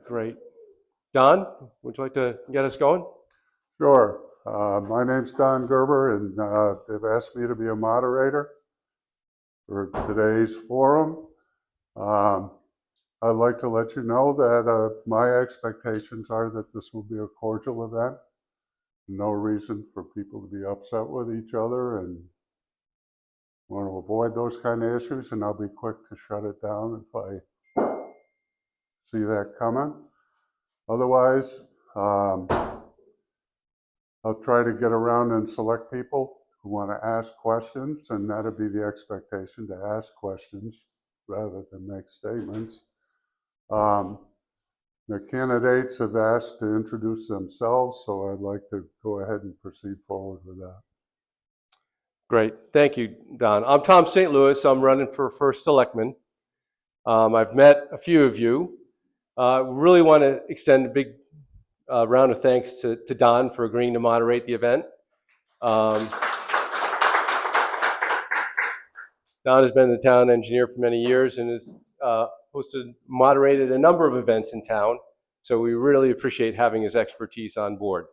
Great. Don, would you like to get us going? Sure. My name's Don Gerber, and they've asked me to be a moderator for today's forum. I'd like to let you know that my expectations are that this will be a cordial event. No reason for people to be upset with each other, and want to avoid those kind of issues, and I'll be quick to shut it down if I see that coming. Otherwise, I'll try to get around and select people who want to ask questions, and that'll be the expectation, to ask questions rather than make statements. The candidates have asked to introduce themselves, so I'd like to go ahead and proceed forward with that. Great. Thank you, Don. I'm Tom St. Louis. I'm running for first Selectman. I've met a few of you. Really want to extend a big round of thanks to Don for agreeing to moderate the event. Don has been the town engineer for many years and has moderated a number of events in town, so we really appreciate having his expertise on board.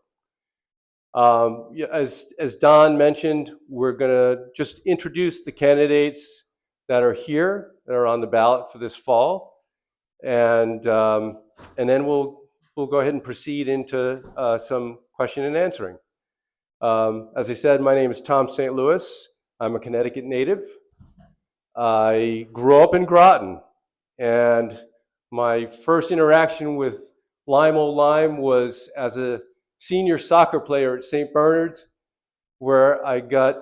As Don mentioned, we're going to just introduce the candidates that are here, that are on the ballot for this fall, and then we'll go ahead and proceed into some question and answering. As I said, my name is Tom St. Louis. I'm a Connecticut native. I grew up in Groton, and my first interaction with Lyme was as a senior soccer player at St. Bernard's, where I got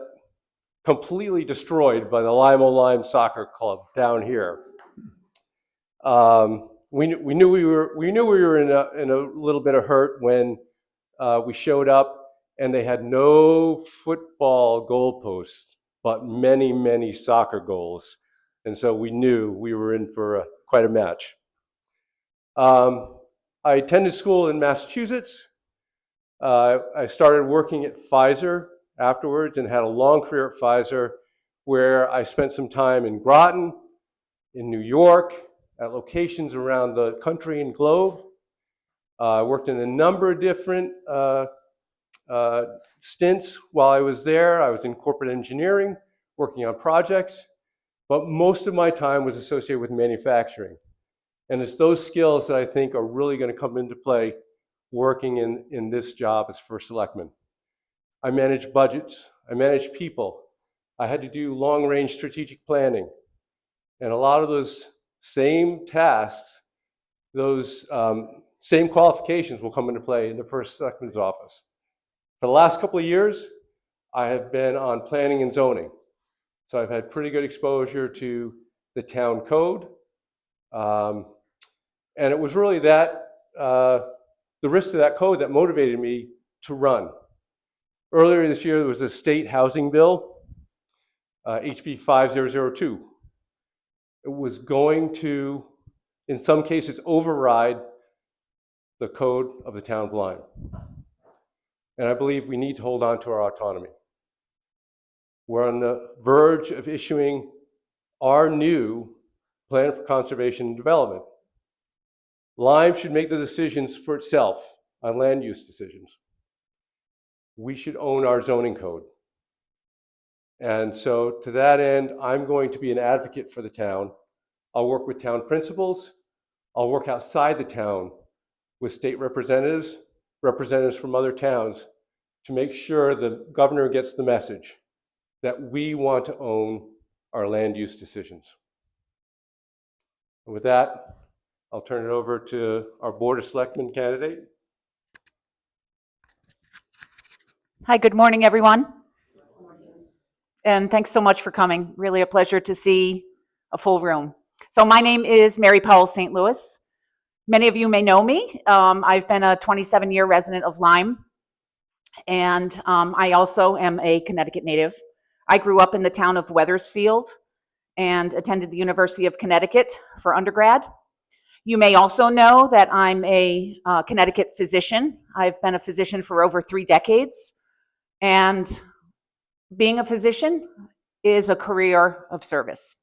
completely destroyed by the Lyme soccer club down here. We knew we were in a little bit of hurt when we showed up and they had no football goalposts, but many soccer goals, and so we knew we were in for quite a match. I attended school in Massachusetts. I started working at Pfizer afterwards and had a long career at Pfizer, where I spent some time in Groton, in New York, at locations around the country and globe. I worked in a number of different stints while I was there. I was in corporate engineering, working on projects, but most of my time was associated with manufacturing. And it's those skills that I think are really going to come into play working in this job as first selectman. I manage budgets, I manage people. I had to do long-range strategic planning. And a lot of those same tasks, those same qualifications will come into play in the first selectman's office. For the last couple of years, I have been on planning and zoning. So I've had pretty good exposure to the town code. And it was really that, the risk to that code that motivated me to run. Earlier this year, there was a state housing bill, HB 5002. It was going to, in some cases, override the code of the town of Lyme. And I believe we need to hold on to our autonomy. We're on the verge of issuing our new plan for conservation and development. Lyme should make the decisions for itself on land use decisions. We should own our zoning code. And so to that end, I'm going to be an advocate for the town. I'll work with town principals. I'll work outside the town with state representatives from other towns to make sure the governor gets the message that we want to own our land use decisions. And with that, I'll turn it over to our Board of Selectmen candidate. Hi, good morning, everyone. And thanks so much for coming. Really a pleasure to see a full room. So my name is Mary Powell-St. Louis. Many of you may know me. I've been a 27-year resident of Lyme, and I also am a Connecticut native. I grew up in the town of Wethersfield and attended the University of Connecticut for undergrad. You may also know that I'm a Connecticut physician. I've been a physician for over 3 decades, and being a physician is a career of service.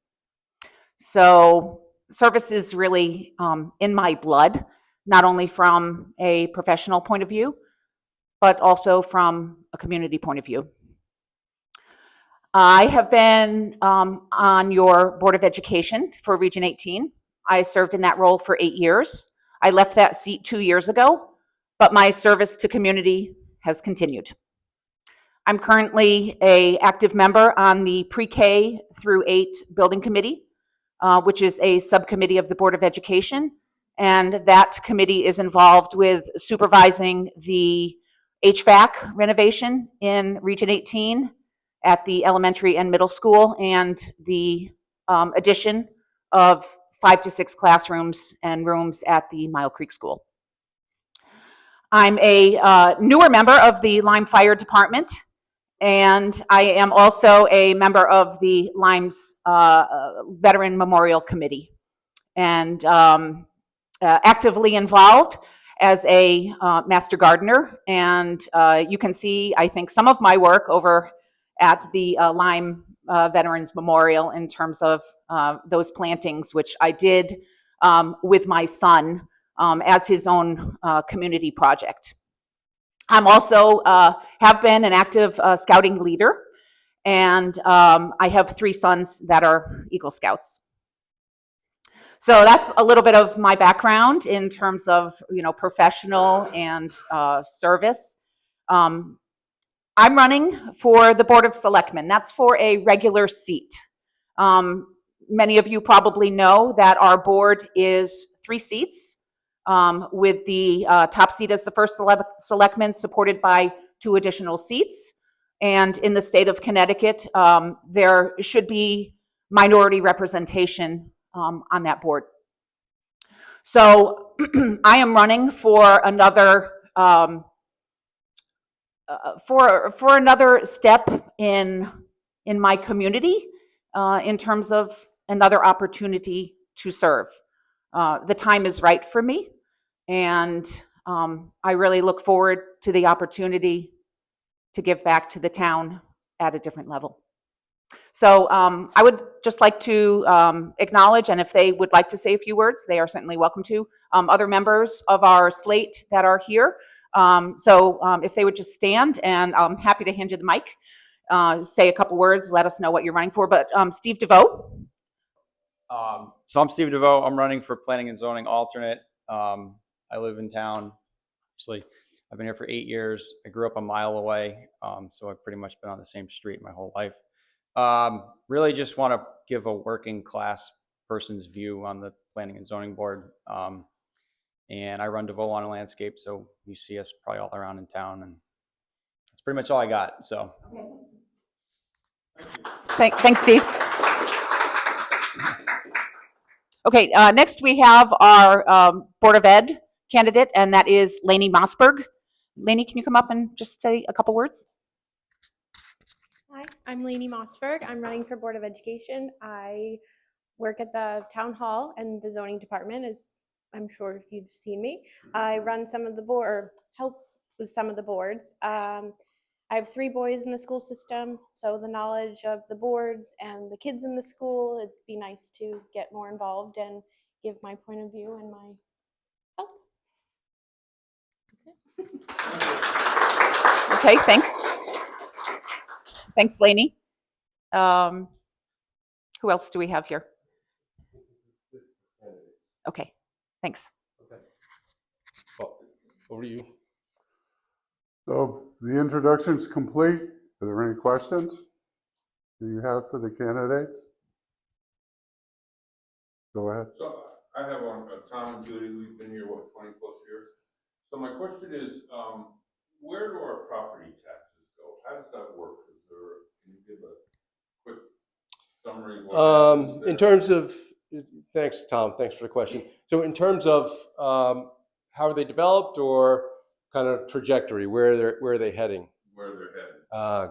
So service is really in my blood. not only from a professional point of view, but also from a community point of view. I have been on your Board of Education for Region 18. I served in that role for 8 years. I left that seat 2 years ago, but my service to community has continued. I'm currently an active member on the Pre-K through 8 Building Committee, which is a subcommittee of the Board of Education, and that committee is involved with supervising the HVAC renovation in Region 18 at the elementary and middle school, and the addition of 5 to 6 classrooms and rooms at the Mile Creek School. I'm a newer member of the Lyme Fire Department, and I am also a member of the Lyme's Veteran Memorial Committee, and actively involved as a master gardener. And you can see, I think, some of my work over at the Lyme Veterans Memorial in terms of those plantings, which I did with my son as his own community project. I'm also have been an active scouting leader, and I have 3 sons that are Eagle Scouts. So that's a little bit of my background in terms of, professional and service. I'm running for the Board of Selectmen. That's for a regular seat. Many of you probably know that our board is 3 seats, with the top seat as the first selectman, supported by 2 additional seats. And in the state of Connecticut, there should be minority representation on that board. So I am running for another for another step in my community, in terms of another opportunity to serve. The time is right for me, and I really look forward to the opportunity to give back to the town at a different level. So I would just like to acknowledge, and if they would like to say a few words, they are certainly welcome to, other members of our slate that are here. So if they would just stand, and I'm happy to hand you the mic, say a couple words, let us know what you're running for. But Steve Deveaux. So I'm Steve Deveaux. I'm running for Planning and Zoning alternate. I live in town. Actually, I've been here for 8 years. I grew up a mile away, so I've pretty much been on the same street my whole life. Really just want to give a working class person's view on the Planning and Zoning Board. And I run Deveaux on a landscape, so you see us probably all around in town, and that's pretty much all I got. So, Thanks, Steve. Okay, next we have our Board of Ed candidate, and that is Lannie Mossberg. Lannie, can you come up and just say a couple words? Hi, I'm Lannie Mossberg. I'm running for Board of Education. I work at the Town Hall and the Zoning Department, as I'm sure you've seen me. I run some of the board, or help with some of the boards. I have 3 boys in the school system, so the knowledge of the boards and the kids in the school, it'd be nice to get more involved and give my point of view and my help. Okay, thanks. Thanks, Lannie. Who else do we have here? Okay, thanks. Okay. Well, over to you. So the introduction's complete. Are there any questions do you have for the candidates? Go ahead. So I have one, Tom and Judy, we've been here, 20 plus years. So my question is, where do our property taxes go? How does that work? Can you give a quick summary of what happens there? In terms of, thanks, Tom, thanks for the question. So in terms of how are they developed, or kind of trajectory, where are they heading? Where they're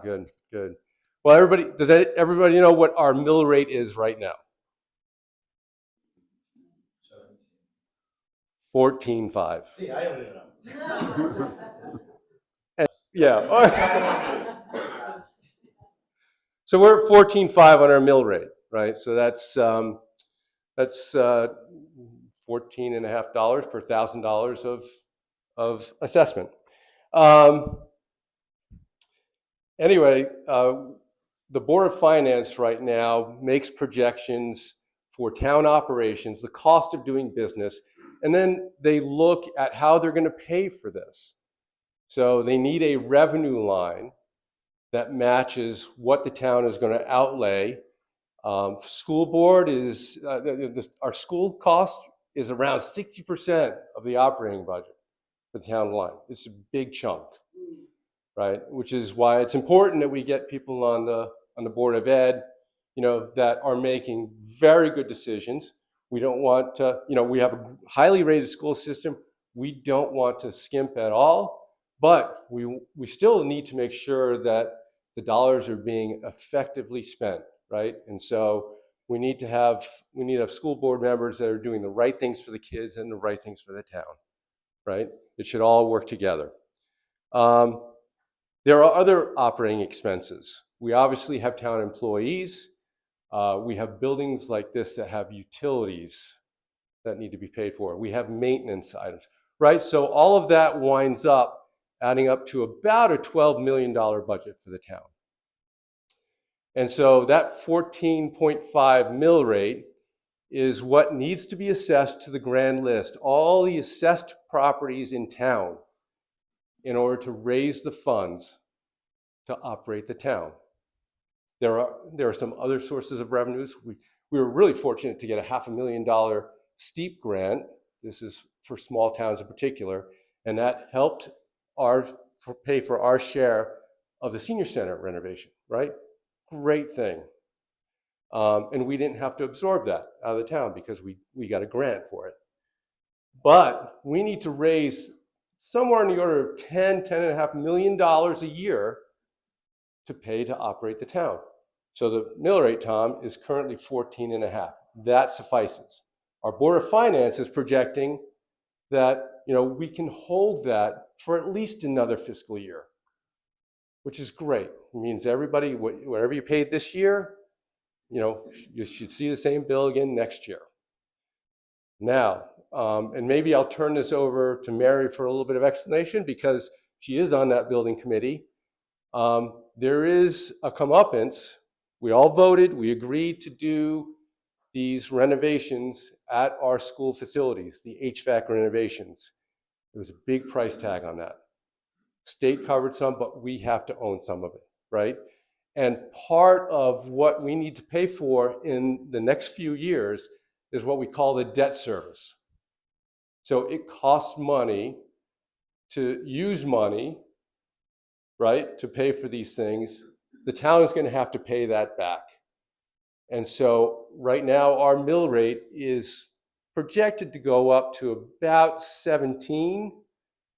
headed. Good. Well, everybody know what our mill rate is right now? 14.5. See, I don't even know. Yeah. So we're at 14.5 on our mill rate, right? So that's 4 $14.50 per $1,000 of assessment. Anyway, the Board of Finance right now makes projections for town operations, the cost of doing business, and then they look at how they're going to pay for this. So they need a revenue line that matches what the town is going to outlay. School board is, our school cost is around 60% of the operating budget for the town of Lyme. It's a big chunk, right? Which is why it's important that we get people on the Board of Ed, that are making very good decisions. We don't want to, we have a highly rated school system. We don't want to skimp at all, but we still need to make sure that the dollars are being effectively spent, right? And so we need to have school board members that are doing the right things for the kids and the right things for the town, right? It should all work together. There are other operating expenses. We obviously have town employees. We have buildings like this that have utilities that need to be paid for. We have maintenance items, right? So all of that winds up adding up to about a $12 million budget for the town. And so that 14.5 mill rate is what needs to be assessed to the grand list, all the assessed properties in town, in order to raise the funds to operate the town. There are some other sources of revenues. We were really fortunate to get a $500,000 STEEP grant. This is for small towns in particular, and that helped pay for our share of the senior center renovation, right? Great thing. And we didn't have to absorb that out of the town because we got a grant for it. But we need to raise somewhere in the order of $10.5 million a year to pay to operate the town. So the mill rate, Tom, is currently 14.5. That suffices. Our Board of Finance is projecting that we can hold that for at least another fiscal year, which is great. It means everybody, whatever you paid this year, you should see the same bill again next year. Now, and maybe I'll turn this over to Mary for a little bit of explanation because she is on that building committee. There is a comeuppance. We all voted, we agreed to do these renovations at our school facilities, the HVAC renovations. There was a big price tag on that. State covered some, but we have to own some of it, right? And part of what we need to pay for in the next few years is what we call the debt service. So it costs money to use money, right, to pay for these things. The town is going to have to pay that back. And so right now our mill rate is projected to go up to about 17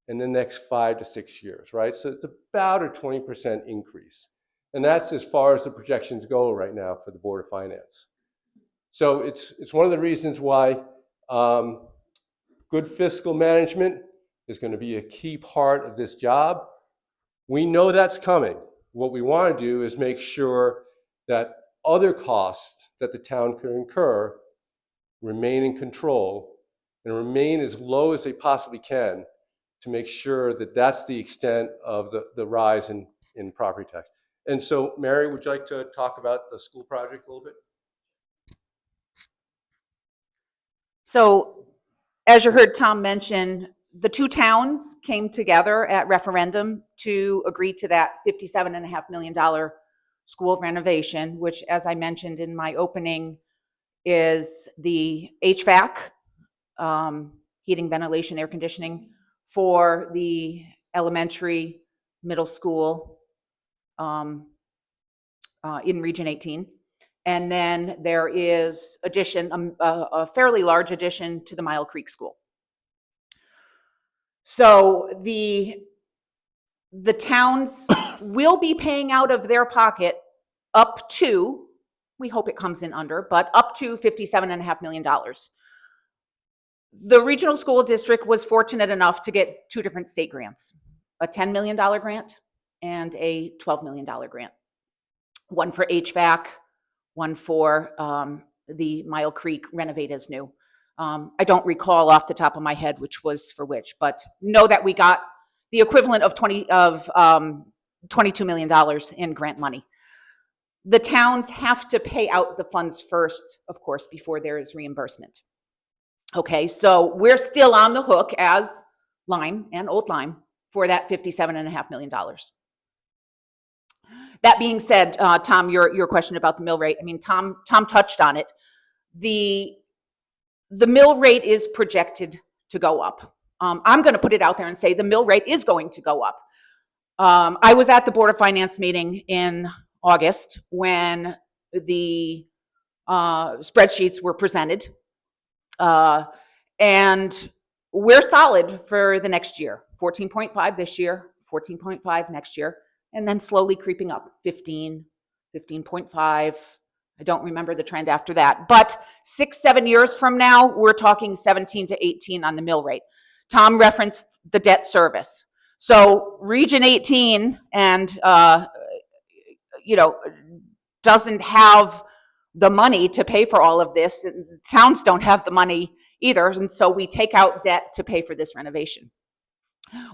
in the next 5 to 6 years, right? So it's about a 20% increase. And that's as far as the projections go right now for the Board of Finance. So it's one of the reasons why good fiscal management is going to be a key part of this job. We know that's coming. What we want to do is make sure that other costs that the town could incur remain in control and remain as low as they possibly can to make sure that that's the extent of the rise in property tax. And so, Mary, would you like to talk about the school project a little bit? So, as you heard Tom mention, the two towns came together at referendum to agree to that $57.5 million school renovation, which, as I mentioned in my opening, is the HVAC, heating, ventilation, air conditioning, for the elementary, middle school in Region 18. And then there is a fairly large addition to the Mile Creek School. So the towns will be paying out of their pocket up to, we hope it comes in under, but up to $57.5 million. The regional school district was fortunate enough to get two different state grants, a $10 million grant and a $12 million grant. One for HVAC, one for the Mile Creek Renovate as New. I don't recall off the top of my head which was for which, but know that we got the equivalent of $22 million in grant money. The towns have to pay out the funds first, of course, before there is reimbursement. Okay, so we're still on the hook as Lyme and Old Lyme for that $57.5 million. That being said, Tom, your question about the mill rate, I mean, Tom touched on it. The mill rate is projected to go up. I'm going to put it out there and say the mill rate is going to go up. I was at the Board of Finance meeting in August when the spreadsheets were presented. And we're solid for the next year, 14.5 this year, 14.5 next year, and then slowly creeping up, 15, 15.5. I don't remember the trend after that. But 6-7 years from now, we're talking 17 to 18 on the mill rate. Tom referenced the debt service. So Region 18 and, doesn't have the money to pay for all of this. Towns don't have the money either, and so we take out debt to pay for this renovation.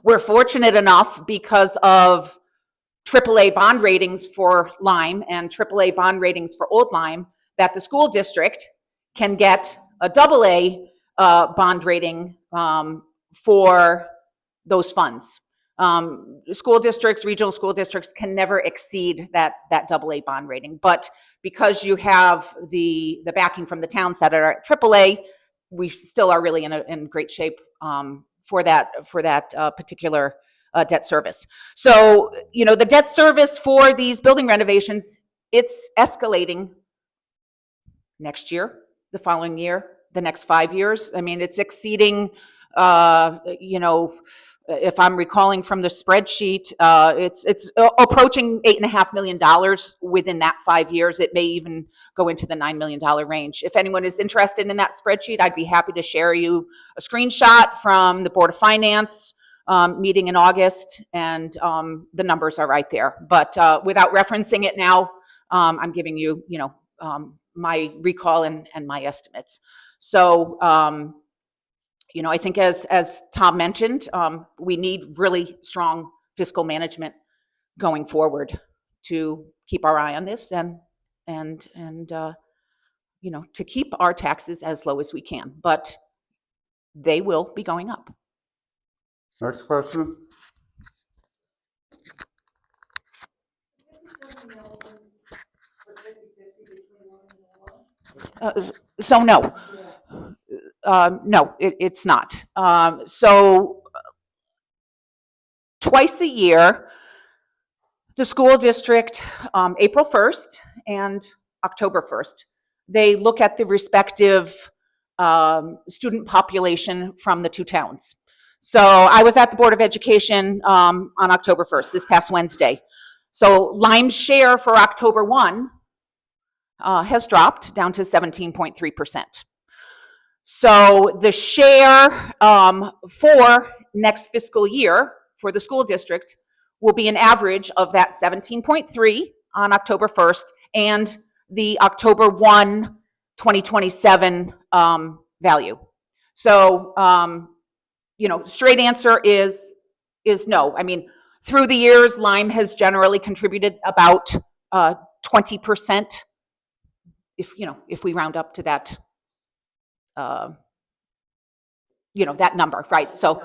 We're fortunate enough because of AAA bond ratings for Lyme and AAA bond ratings for Old Lyme that the school district can get a AA bond rating for those funds. School districts, regional school districts can never exceed that AA bond rating. But because you have the backing from the towns that are at AAA, we still are really in great shape for that particular debt service. So, the debt service for these building renovations, it's escalating next year, the following year, the next 5 years. I mean, it's exceeding, if I'm recalling from the spreadsheet, it's approaching $8.5 million within that 5 years. It may even go into the $9 million range. If anyone is interested in that spreadsheet, I'd be happy to share you a screenshot from the Board of Finance meeting in August, and the numbers are right there. But without referencing it now, I'm giving you, my recall and my estimates. So, I think as Tom mentioned, we need really strong fiscal management going forward to keep our eye on this and to keep our taxes as low as we can. But they will be going up. Next question. So no. No, it's not. So twice a year, the school district, April 1st and October 1st, they look at the respective student population from the two towns. So I was at the Board of Education on October 1st, this past Wednesday. So Lyme's share for October 1 has dropped down to 17.3%. So the share for next fiscal year for the school district will be an average of that 17.3 on October 1st and the October 1, 2027 value. So, straight answer is no. I mean, through the years, Lyme has generally contributed about 20%, if we round up to that, that number, right? So,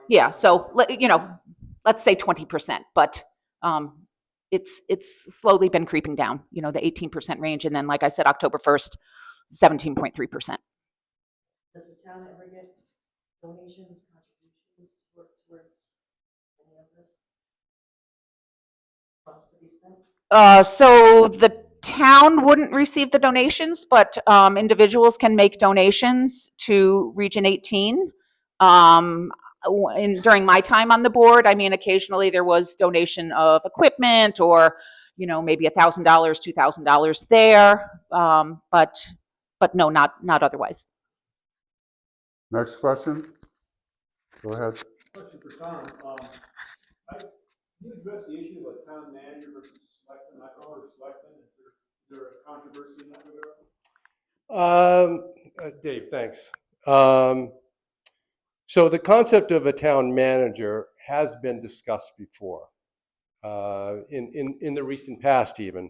yeah. So, let's say 20%, but it's slowly been creeping down, the 18% range. And then, like I said, October 1st, 17.3%. Does the town ever get donations, contributions towards any of this? Funds to be spent? So the town wouldn't receive the donations, but individuals can make donations to Region 18. During my time on the board, I mean, occasionally there was donation of equipment or, maybe $1,000, $2,000 there, but no, not otherwise. Next question. Go ahead. Question for Tom. Can you address the issue of a town manager versus selectman? I call her selectman. Is there a controversy in that regard? Dave, thanks. So the concept of a town manager has been discussed before, in the recent past even.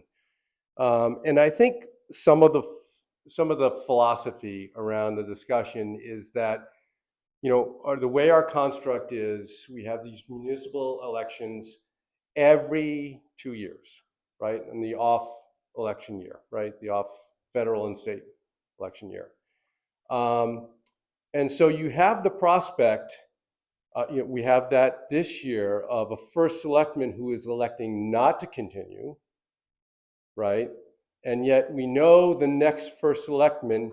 And I think some of the philosophy around the discussion is that, the way our construct is, we have these municipal elections every 2 years, right? And the off election year, right? The off federal and state election year. And so you have the prospect, we have that this year of a first selectman who is electing not to continue, right? And yet we know the next first selectman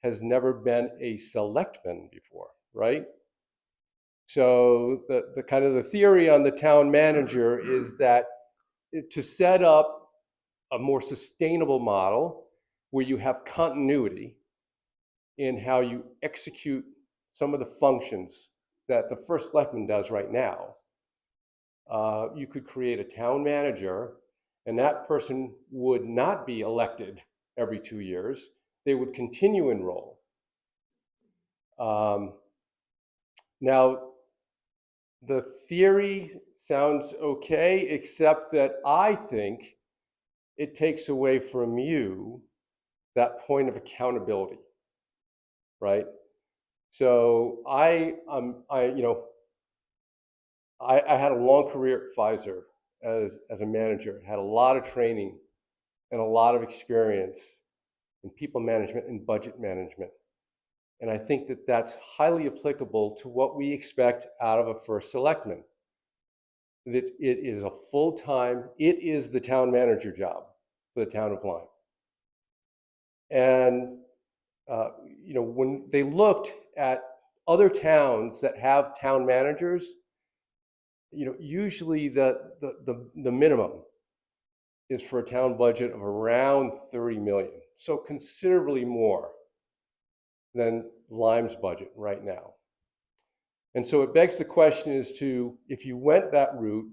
has never been a selectman before, right? So the kind of the theory on the town manager is that to set up a more sustainable model where you have continuity in how you execute some of the functions that the first selectman does right now, you could create a town manager, and that person would not be elected every 2 years. They would continue in role. Now, the theory sounds okay, except that I think it takes away from you that point of accountability, right? So I had a long career at Pfizer as a manager, had a lot of training and a lot of experience in people management and budget management. And I think that that's highly applicable to what we expect out of a first selectman. That it is a full-time, it is the town manager job for the town of Lyme. And when they looked at other towns that have town managers, usually the minimum is for a town budget of around 30 million. So considerably more than Lyme's budget right now. And so it begs the question as to, if you went that route,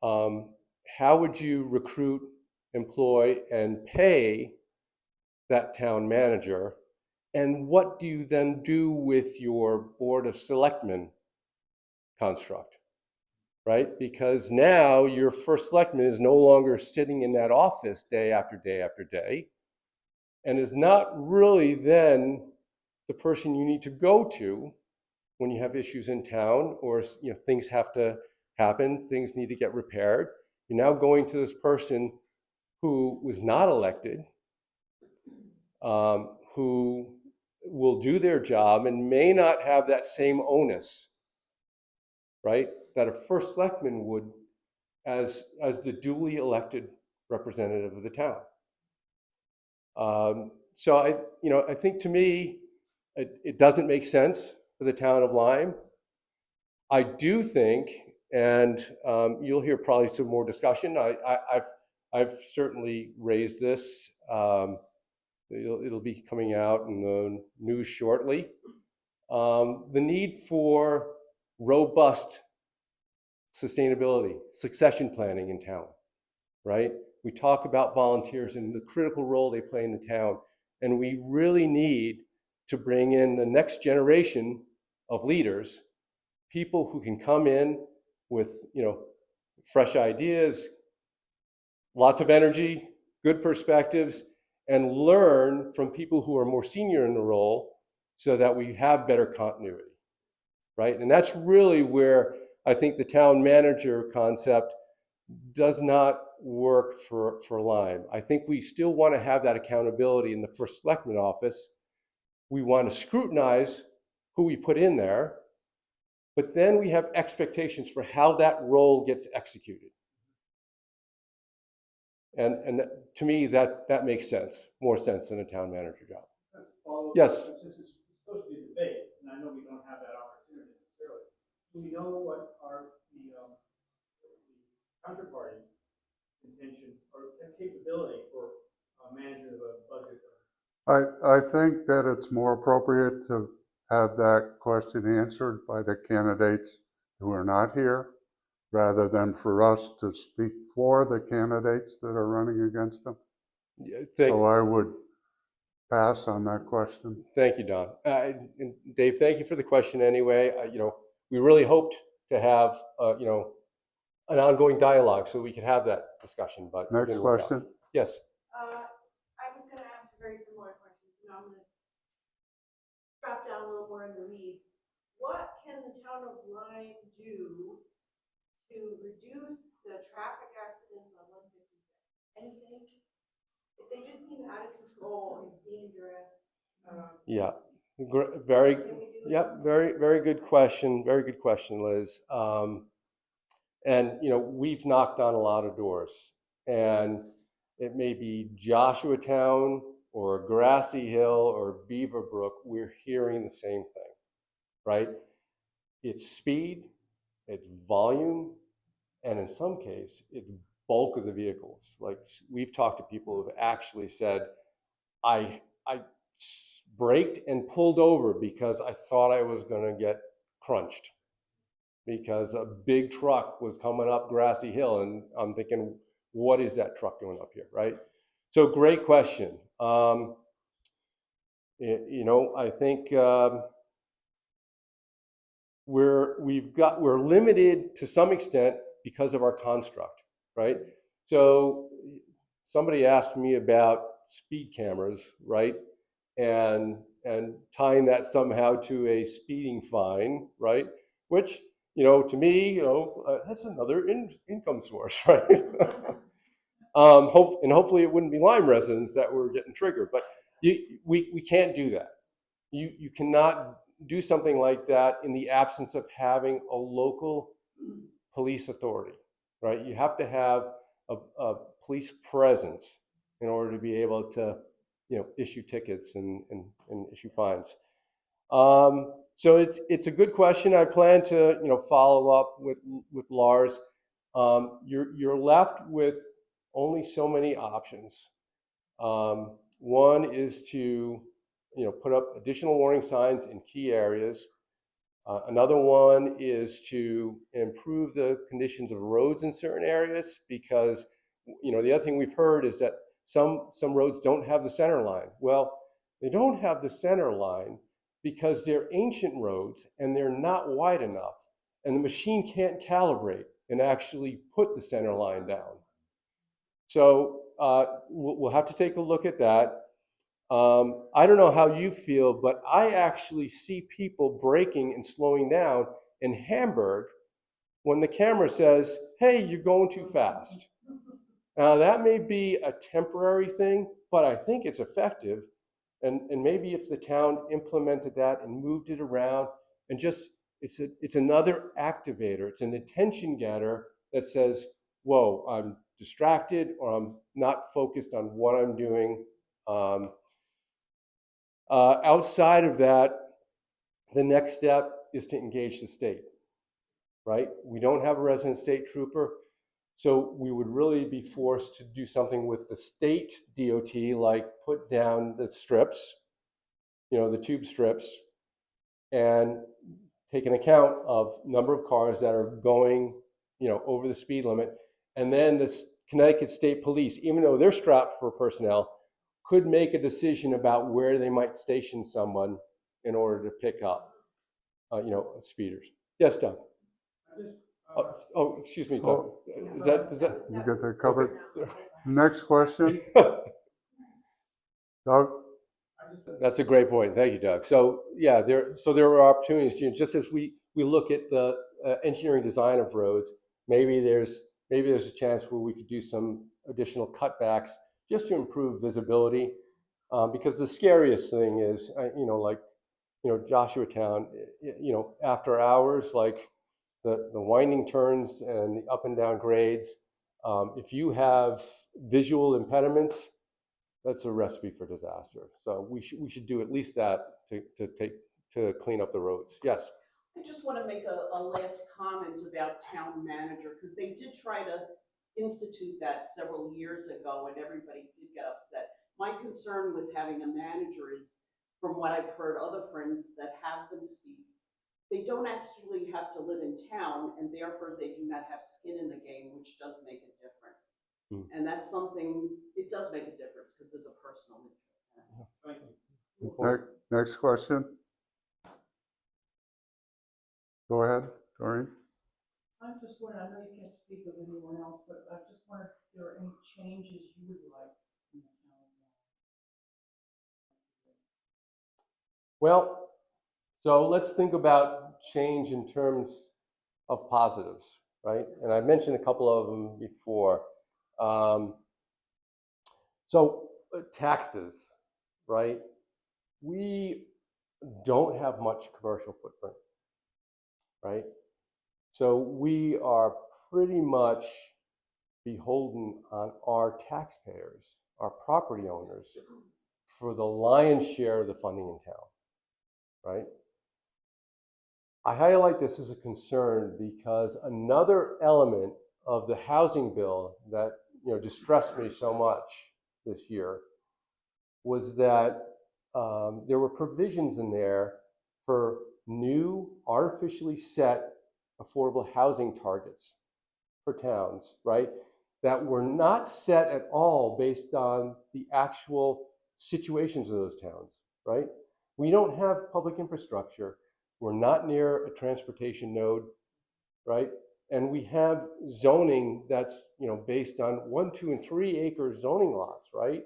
how would you recruit, employ, and pay that town manager? And what do you then do with your Board of Selectmen construct, right? Because now your first selectman is no longer sitting in that office day after day after day, and is not really then the person you need to go to when you have issues in town, or things have to happen, things need to get repaired. You're now going to this person who was not elected, who will do their job and may not have that same onus, right, that a first selectman would as the duly elected representative of the town. So I think, to me, it doesn't make sense for the town of Lyme. I do think, and you'll hear probably some more discussion. I've certainly raised this. It'll be coming out in the news shortly. The need for robust sustainability, succession planning in town, right? We talk about volunteers and the critical role they play in the town, and we really need to bring in the next generation of leaders, people who can come in with, fresh ideas, lots of energy, good perspectives, and learn from people who are more senior in the role so that we have better continuity, right? And that's really where I think the town manager concept does not work for Lyme. I think we still want to have that accountability in the first selectman office. We want to scrutinize who we put in there, but then we have expectations for how that role gets executed. And to me, that makes sense, more sense than a town manager job. Yes. Since it's supposed to be a debate, and I know we don't have that opportunity necessarily, do we know what are the counterparty intention or capability for managing the budget? I think that it's more appropriate to have that question answered by the candidates who are not here, rather than for us to speak for the candidates that are running against them. Yeah, So I would pass on that question. Thank you, Don. And Dave, thank you for the question anyway. We really hoped to have, an ongoing dialogue so we could have that discussion, but it Next didn't work out. question. Yes. I was gonna ask a very similar question, so now I'm gonna drop down a little more in the weeds. What can the town of Lyme do to reduce the traffic accidents on 156? Anything? If they just seem out of control, it's dangerous. Yeah. Very, Can we do yep, very, very good question. Very good question, Liz. And we've knocked on a lot of doors, and it may be Joshua Town or Grassy Hill or Beaverbrook. We're hearing the same thing, right? It's speed, it's volume, and in some case, it's bulk of the vehicles. Like we've talked to people who have actually said, I braked and pulled over because I thought I was going to get crunched because a big truck was coming up Grassy Hill, and I'm thinking, what is that truck doing up here, right? So great question. I think we're limited to some extent because of our construct, right? So somebody asked me about speed cameras, right? And tying that somehow to a speeding fine, right? Which, to me, that's another income source, right? Hopefully it wouldn't be Lyme residents that were getting triggered, but we can't do that. You cannot do something like that in the absence of having a local police authority, right? You have to have a police presence in order to be able to, issue tickets and issue fines. So it's a good question. I plan to, follow up with Lars. You're left with only so many options. One is to, put up additional warning signs in key areas. Another one is to improve the conditions of roads in certain areas because, the other thing we've heard is that some roads don't have the center line. Well, they don't have the center line because they're ancient roads and they're not wide enough, and the machine can't calibrate and actually put the center line down. So we'll have to take a look at that. I don't know how you feel, but I actually see people braking and slowing down in Hamburg when the camera says, hey, you're going too fast. Now, that may be a temporary thing, but I think it's effective. And maybe if the town implemented that and moved it around and just, it's another activator, it's an attention getter that says, whoa, I'm distracted or I'm not focused on what I'm doing. Outside of that, the next step is to engage the state, right? We don't have a resident state trooper, so we would really be forced to do something with the state DOT, like put down the strips, the tube strips, and take an account of number of cars that are going, over the speed limit. And then the Connecticut State Police, even though they're strapped for personnel, could make a decision about where they might station someone in order to pick up, speeders. Yes, Doug. Excuse me, Doug. Is that? You get that covered? Okay. Next question. Doug? That's a great point. Thank you, Doug. So yeah, there are opportunities. Just as we look at the engineering design of roads, maybe there's a chance where we could do some additional cutbacks just to improve visibility. Because the scariest thing is, Joshua Town, after hours, like the winding turns and the up and down grades, if you have visual impediments, that's a recipe for disaster. So we should do at least that to clean up the roads. Yes. I just want to make a last comment about town manager, because they did try to institute that several years ago and everybody did get upset. My concern with having a manager is, from what I've heard other friends that have been speaking, they don't actually have to live in town and therefore they do not have skin in the game, which does make a difference. And that's something, it does make a difference because there's a personal interest Thank you. Next question. Go ahead, Doreen. I'm just wondering, I know you can't speak of anyone else, but I just wondered if there are any changes you would like in the town. Well, so let's think about change in terms of positives, right? And I mentioned a couple of them before. Taxes, right? We don't have much commercial footprint, right? So we are pretty much beholden on our taxpayers, our property owners, for the lion's share of the funding in town, right? I highlight this as a concern because another element of the housing bill that distressed me so much this year was that there were provisions in there for new artificially set affordable housing targets for towns, right? That were not set at all based on the actual situations of those towns, right? We don't have public infrastructure. We're not near a transportation node, right? And we have zoning that's based on 1, 2, and 3 acre zoning lots, right?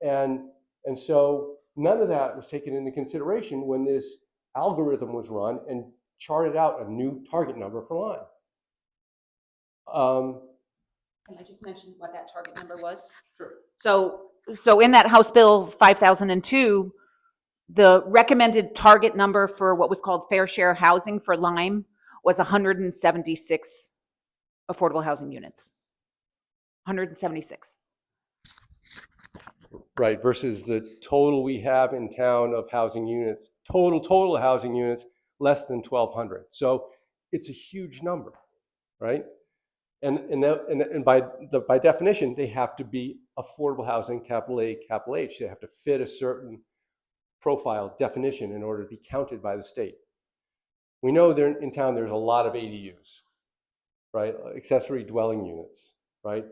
And so none of that was taken into consideration when this algorithm was run and charted out a new target number for Lyme. Can I just mention what that target number was? Sure. So in that House Bill 5002, the recommended target number for what was called fair share housing for Lyme was 176 affordable housing units. 176. Right, versus the total we have in town of housing units, total housing units, less than 1,200. So it's a huge number, right? And by definition, they have to be affordable housing, capital A, capital H. They have to fit a certain profile definition in order to be counted by the state. We know there in town there's a lot of ADUs, right? Accessory dwelling units, right?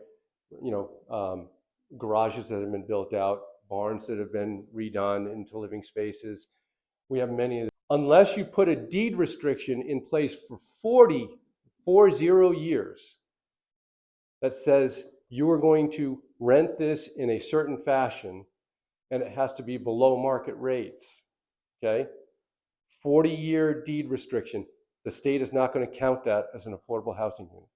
Garages that have been built out, barns that have been redone into living spaces. We have many of them. Unless you put a deed restriction in place for 40 years that says you are going to rent this in a certain fashion and it has to be below market rates, okay? 40-year deed restriction. The state is not going to count that as an affordable housing unit.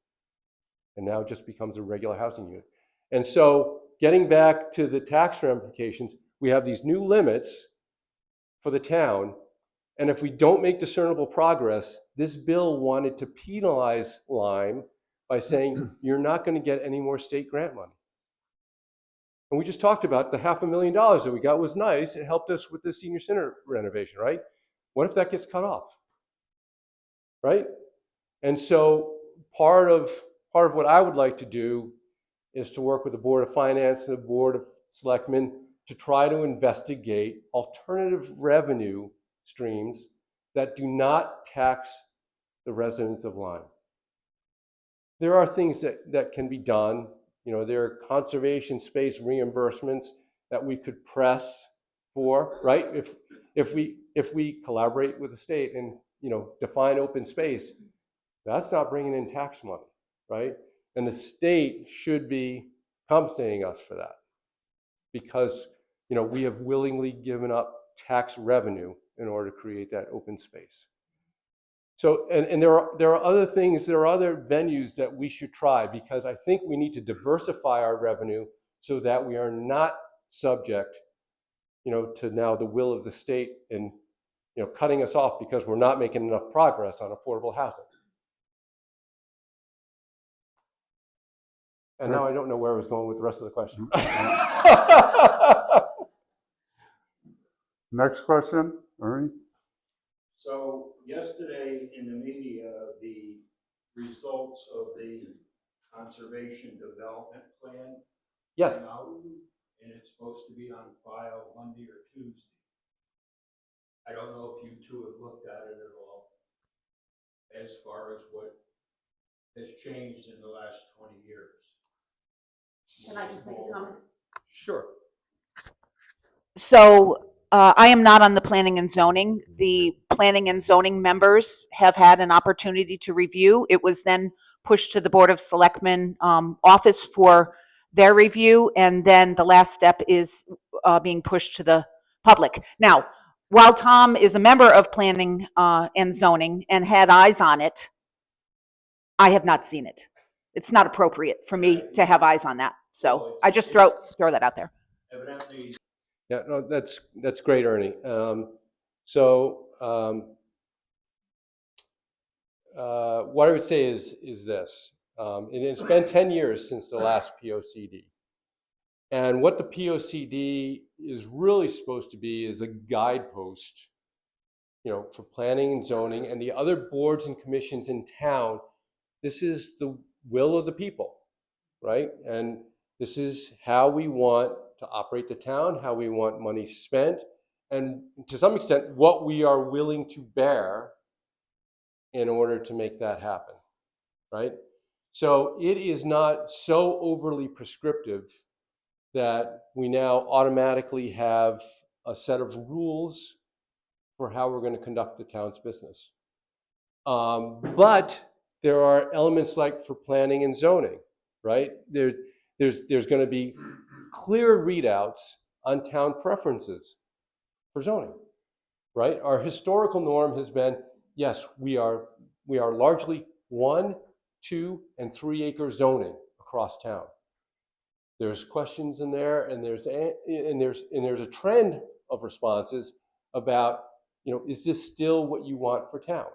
And now it just becomes a regular housing unit. And so getting back to the tax ramifications, we have these new limits for the town. And if we don't make discernible progress, this bill wanted to penalize Lyme by saying you're not going to get any more state grant money. And we just talked about the $500,000 that we got was nice. It helped us with the senior center renovation, right? What if that gets cut off, right? And so part of what I would like to do is to work with the Board of Finance and the Board of Selectmen to try to investigate alternative revenue streams that do not tax the residents of Lyme. There are things that can be done. There are conservation space reimbursements that we could press for, right? If we collaborate with the state and define open space, that's not bringing in tax money, right? And the state should be compensating us for that because we have willingly given up tax revenue in order to create that open space. So, and there are other things, there are other venues that we should try because I think we need to diversify our revenue so that we are not subject, to now the will of the state and, cutting us off because we're not making enough progress on affordable housing. And now I don't know where I was going with the rest of the question. Next question, Ernie. So yesterday in the media, the results of the conservation development plan Yes. came out, and it's supposed to be on file Monday or Tuesday. I don't know if you two have looked at it at all, as far as what has changed in the last 20 years. Can I just make a comment? Sure. So I am not on the planning and zoning. The planning and zoning members have had an opportunity to review. It was then pushed to the Board of Selectmen office for their review, and then the last step is being pushed to the public. Now, while Tom is a member of planning and zoning and had eyes on it, I have not seen it. It's not appropriate for me to have eyes on that. So I just throw that out there. Evidently, Yeah, no, that's great, Ernie. What I would say is this. And it's been 10 years since the last POCD. And what the POCD is really supposed to be is a guidepost, for planning and zoning and the other boards and commissions in town. This is the will of the people, right? And this is how we want to operate the town, how we want money spent, and to some extent, what we are willing to bear in order to make that happen, right? So it is not so overly prescriptive that we now automatically have a set of rules for how we're going to conduct the town's business. But there are elements like for planning and zoning, right? There's going to be clear readouts on town preferences for zoning, right? Our historical norm has been, yes, we are largely 1, 2, and 3 acre zoning across town. There's questions in there, and there's a trend of responses about, is this still what you want for town,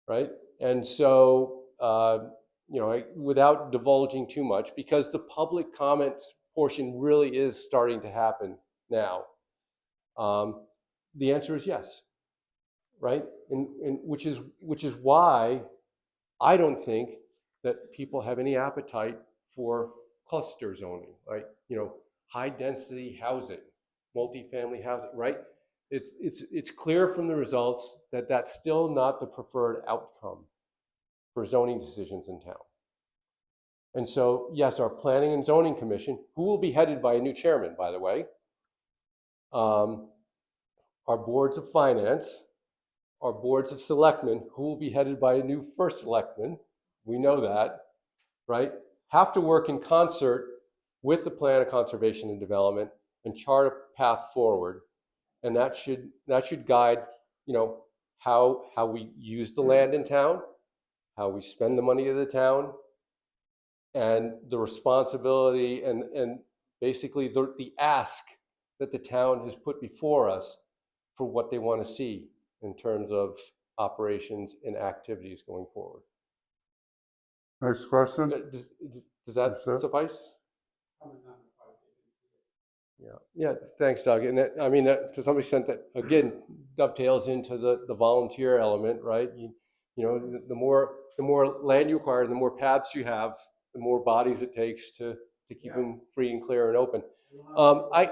right? And so, without divulging too much, because the public comments portion really is starting to happen now, the answer is yes, right? And which is why I don't think that people have any appetite for cluster zoning, right? High density housing, multifamily housing, right? It's clear from the results that that's still not the preferred outcome for zoning decisions in town. And so, yes, our Planning and Zoning Commission, who will be headed by a new chairman, by the way, our boards of finance, our boards of selectmen, who will be headed by a new first selectman, we know that, right, have to work in concert with the Plan of Conservation and Development and chart a path forward. And that should guide, how we use the land in town, how we spend the money of the town, and the responsibility and basically the ask that the town has put before us for what they want to see in terms of operations and activities going forward. Next question? Does that Sure. suffice? Yeah, thanks, Doug. And to some extent, that again dovetails into the volunteer element, right? The more land you acquire, the more paths you have, the more bodies it takes to keep them free and clear and open. I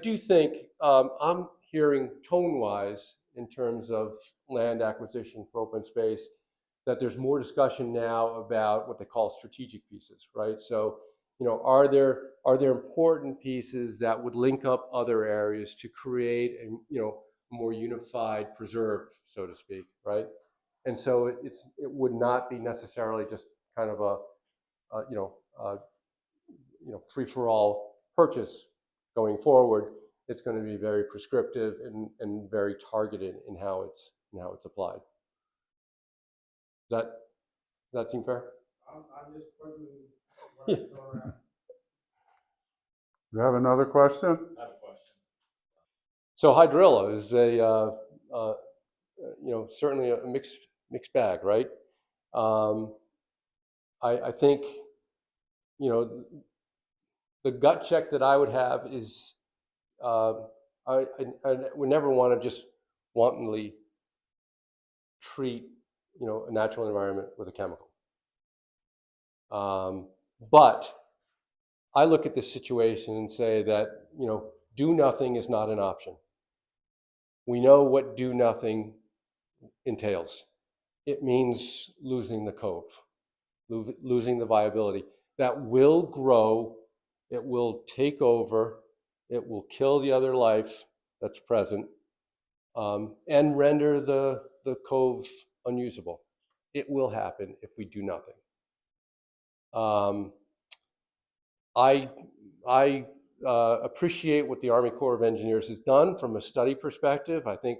do think I'm hearing tone-wise in terms of land acquisition for open space that there's more discussion now about what they call strategic pieces, right? So, are there important pieces that would link up other areas to create a more unified preserve, so to speak, right? And so it would not be necessarily just kind of a free-for-all purchase going forward. It's going to be very prescriptive and very targeted in how it's applied. Does that seem fair? I'm just putting what Yeah. I saw around. You have another question? I have a question. So Hydrilla is certainly a mixed bag, right? I think, the gut check that I would have is I would never want to just wantonly treat a natural environment with a chemical. But I look at this situation and say that do nothing is not an option. We know what do nothing entails. It means losing the cove, losing the viability. That will grow, it will take over, It will kill the other life that's present, and render the cove unusable. It will happen if we do nothing. I appreciate what the Army Corps of Engineers has done from a study perspective. I think,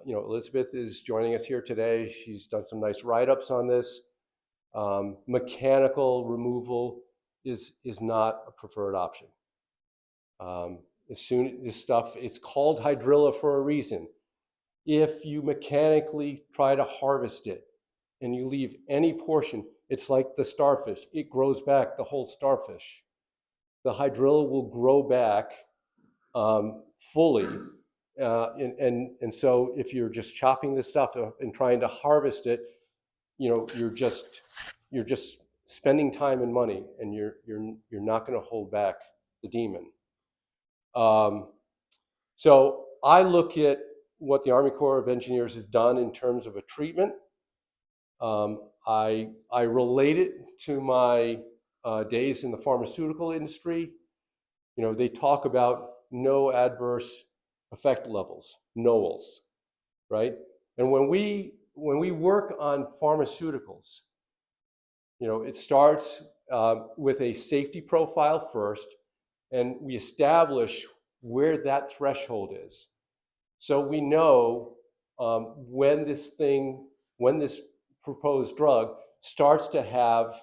Elizabeth is joining us here today. She's done some nice write-ups on this. Mechanical removal is not a preferred option. It's called hydrilla for a reason. If you mechanically try to harvest it and you leave any portion, it's like the starfish. It grows back, the whole starfish. The hydrilla will grow back fully. And so if you're just chopping this stuff and trying to harvest it, you're just spending time and money, and you're not going to hold back the demon. So I look at what the Army Corps of Engineers has done in terms of a treatment. I relate it to my days in the pharmaceutical industry. They talk about no adverse effect levels, NOALs, right? And when we work on pharmaceuticals, it starts with a safety profile first, and we establish where that threshold is. So we know when this proposed drug starts to have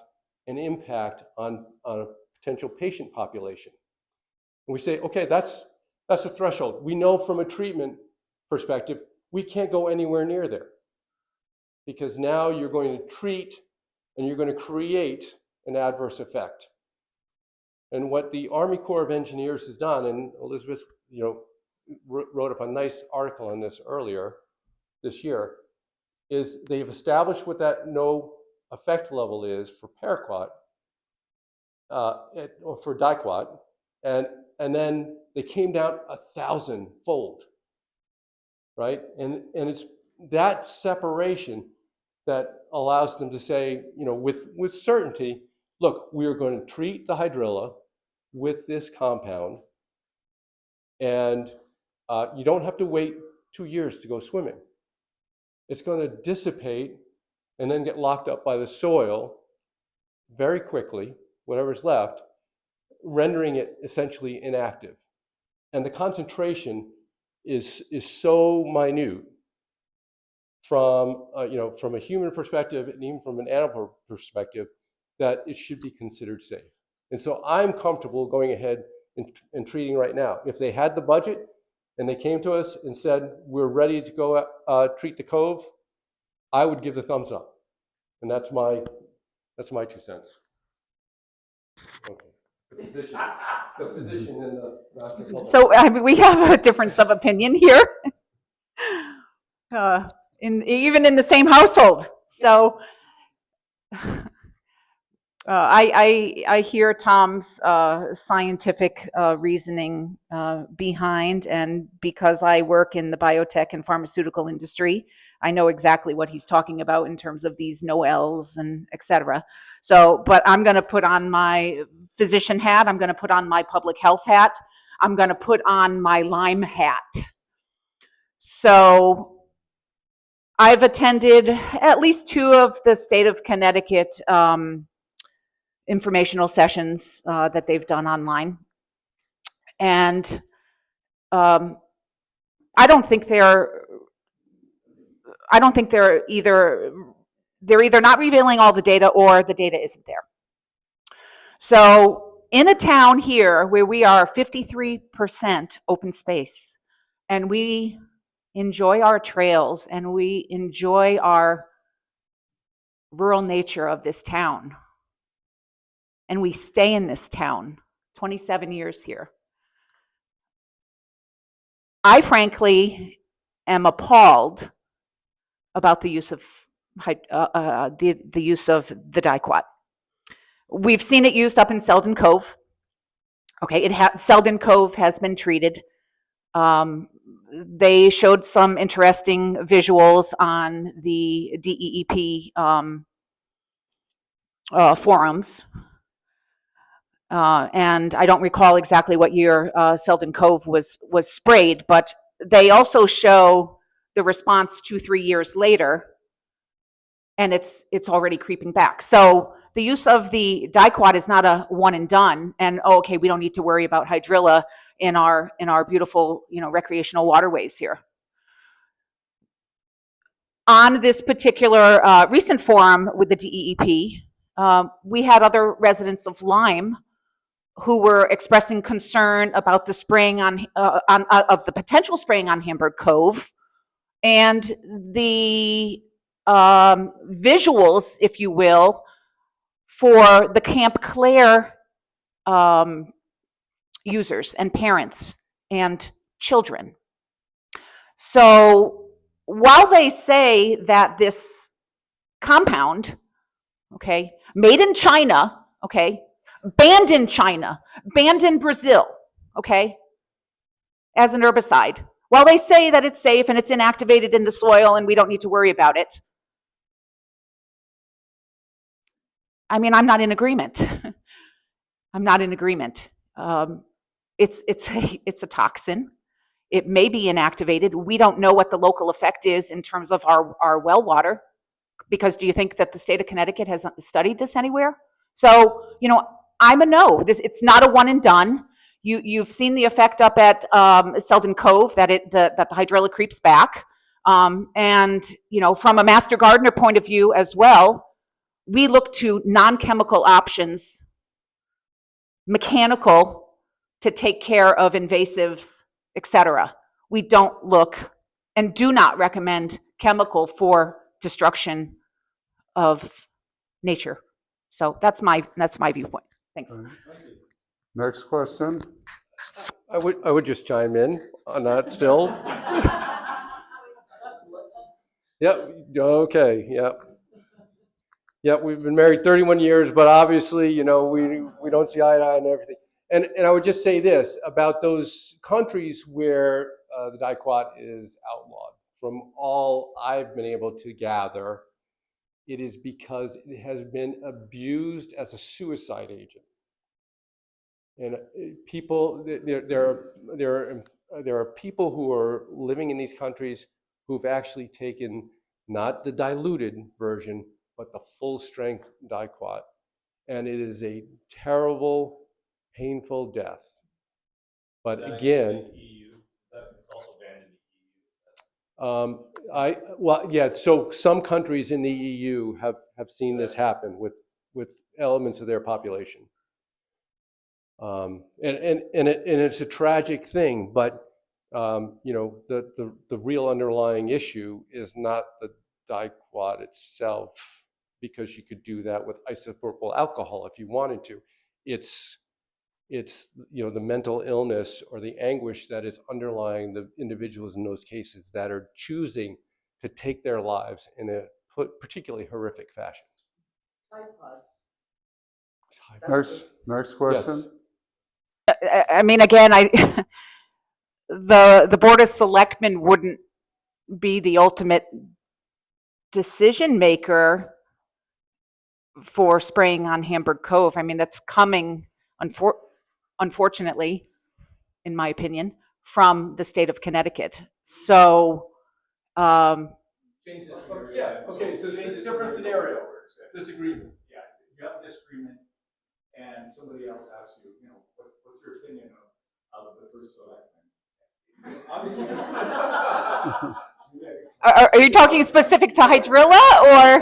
an impact on a potential patient population. And we say, okay, that's a threshold. We know from a treatment perspective, we can't go anywhere near there, because now you're going to treat and you're going to create an adverse effect. And what the Army Corps of Engineers has done, and Elizabeth, wrote up a nice article on this earlier this year, is they've established what that no effect level is for paraquat, or for Diquat, and then they came down 1,000-fold, right? And it's that separation that allows them to say, with certainty, look, we are going to treat the hydrilla with this compound, and you don't have to wait 2 years to go swimming. It's going to dissipate and then get locked up by the soil very quickly, whatever's left, rendering it essentially inactive. And the concentration is so minute from a human perspective and even from an animal perspective that it should be considered safe. And so I'm comfortable going ahead and treating right now. If they had the budget and they came to us and said, we're ready to go treat the cove, I would give the thumbs up. And that's my 2 cents. Okay. The physician and the master public. So we have a difference of opinion here, even in the same household. So I hear Tom's scientific reasoning behind, and because I work in the biotech and pharmaceutical industry, I know exactly what he's talking about in terms of these NOELs and et cetera. So, but I'm going to put on my physician hat. I'm going to put on my public health hat. I'm going to put on my Lyme hat. So I've attended at least 2 of the state of Connecticut informational sessions that they've done online. And I don't think they're either not revealing all the data or the data isn't there. So in a town here where we are 53% open space, and we enjoy our trails and we enjoy our rural nature of this town, and we stay in this town 27 years here, I frankly am appalled about the use of the use of the Diquat. We've seen it used up in Selden Cove. Okay, Selden Cove has been treated. They showed some interesting visuals on the DEEP forums. And I don't recall exactly what year Selden Cove was sprayed, but they also show the response 2-3 years later, and it's already creeping back. So the use of the Diquat is not a one and done, and okay, we don't need to worry about hydrilla in our beautiful, recreational waterways here. On this particular recent forum with the DEEP, we had other residents of Lyme who were expressing concern about the spraying of the potential spraying on Hamburg Cove, and the visuals, if you will, for the Camp Claire users and parents and children. So while they say that this compound, okay, made in China, okay, banned in China, banned in Brazil, okay, as an herbicide, while they say that it's safe and it's inactivated in the soil and we don't need to worry about it, I mean, I'm not in agreement. I'm not in agreement. It's a toxin. It may be inactivated. We don't know what the local effect is in terms of our well water, because do you think that the state of Connecticut has studied this anywhere? So, I'm a no. It's not a one and done. You've seen the effect up at Selden Cove that the hydrilla creeps back. And, from a master gardener point of view as well, we look to non-chemical options, mechanical, to take care of invasives, etc. We don't look and do not recommend chemical for destruction of nature. So that's my viewpoint. Thanks. Next question. I would just chime in on that still. Yep, okay, yep. Yep, we've been married 31 years, but obviously, we don't see eye to eye on everything. And I would just say this about those countries where the Diquat is outlawed. From all I've been able to gather, it is because it has been abused as a suicide agent. And people, there are people who are living in these countries who've actually taken not the diluted version, but the full strength Diquat. And it is a terrible, painful death. But again, It's also banned in the EU. So some countries in the EU have seen this happen with elements of their population. And it's a tragic thing, but the real underlying issue is not the Diquat itself, because you could do that with isopropyl alcohol if you wanted to. It's the mental illness or the anguish that is underlying the individuals in those cases that are choosing to take their lives in a particularly horrific fashion. Next question. Yes. I mean, again, the Board of Selectmen wouldn't be the ultimate decision maker for spraying on Hamburg Cove. I mean, that's coming, unfortunately, in my opinion, from the state of Connecticut. So, Okay, so it's a different scenario. Disagreement. Yeah, you have a disagreement, and somebody else asks you, what's your opinion of the first selectman? Obviously. are you talking specific to Hydrilla or?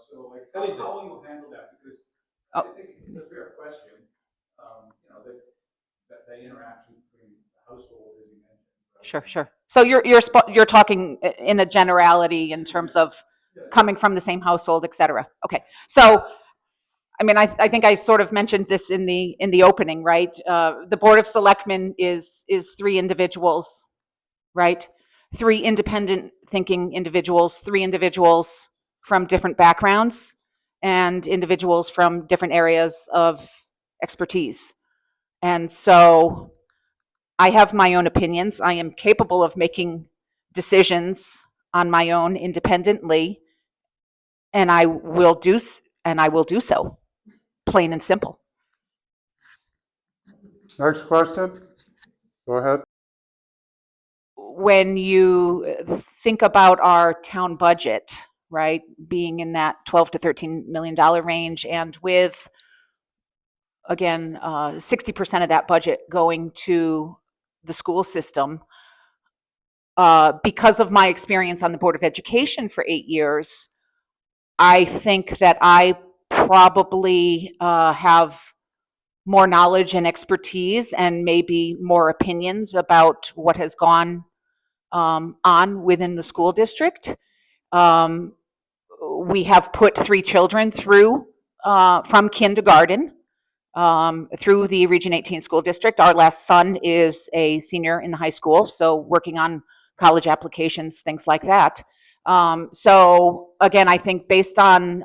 So, how will you handle that? Because I think it's a fair question. The interaction between the household, as you mentioned. Sure. So you're talking in a generality in terms of coming from the same household, et cetera. Okay. So, I mean, I think I sort of mentioned this in the opening, right? The Board of Selectmen is 3 individuals, right? 3 independent thinking individuals, 3 individuals from different backgrounds and individuals from different areas of expertise. And so I have my own opinions. I am capable of making decisions on my own independently, and I will do so. plain and simple. Next question. Go ahead. When you think about our town budget, right, being in that $12 to $13 million range, and with, again, 60% of that budget going to the school system, because of my experience on the Board of Education for 8 years, I think that I probably have more knowledge and expertise and maybe more opinions about what has gone on within the school district. We have put 3 children through from kindergarten through the Region 18 school district. Our last son is a senior in the high school, so working on college applications, things like that. So again, I think based on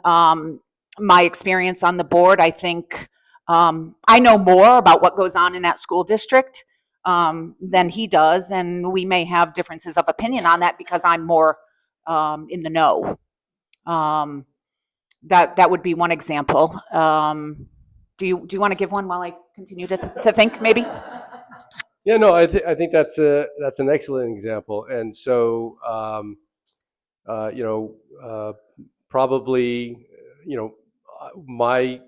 my experience on the board, I think I know more about what goes on in that school district than he does, and we may have differences of opinion on that because I'm more in the know. That would be one example. Do you want to give one while I continue to think, maybe? Yeah, no, I think that's an excellent example. And so, probably, my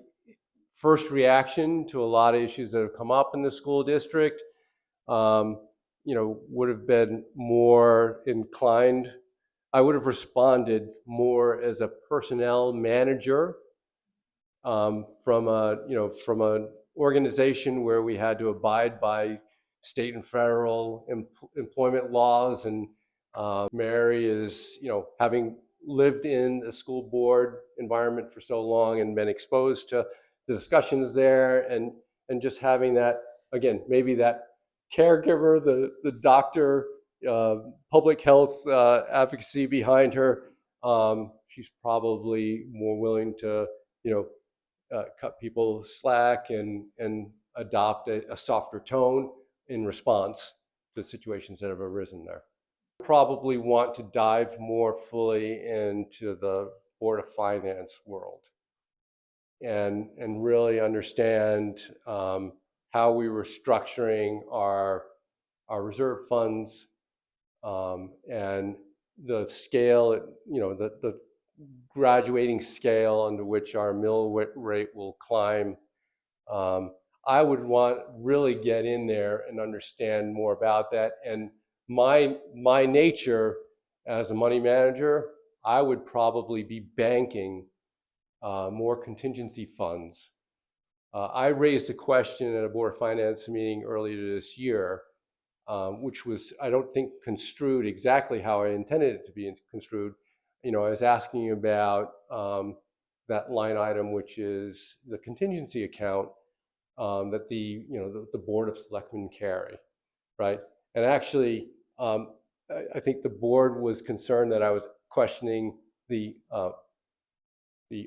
first reaction to a lot of issues that have come up in the school district, would have been more inclined. I would have responded more as a personnel manager from an organization where we had to abide by state and federal employment laws. And Mary is, having lived in the school board environment for so long and been exposed to the discussions there, and just having that, again, maybe that caregiver, the doctor, public health advocacy behind her. She's probably more willing to, cut people slack and adopt a softer tone in response to situations that have arisen there. Probably want to dive more fully into the Board of Finance world and really understand how we were structuring our reserve funds and the scale, the graduating scale under which our mill rate will climb. I would want really get in there and understand more about that. And my nature as a money manager, I would probably be banking more contingency funds. I raised a question at a Board of Finance meeting earlier this year, which was, I don't think, construed exactly how I intended it to be construed. I was asking about that line item, which is the contingency account that the Board of Selectmen carry, right? And actually, I think the board was concerned that I was questioning the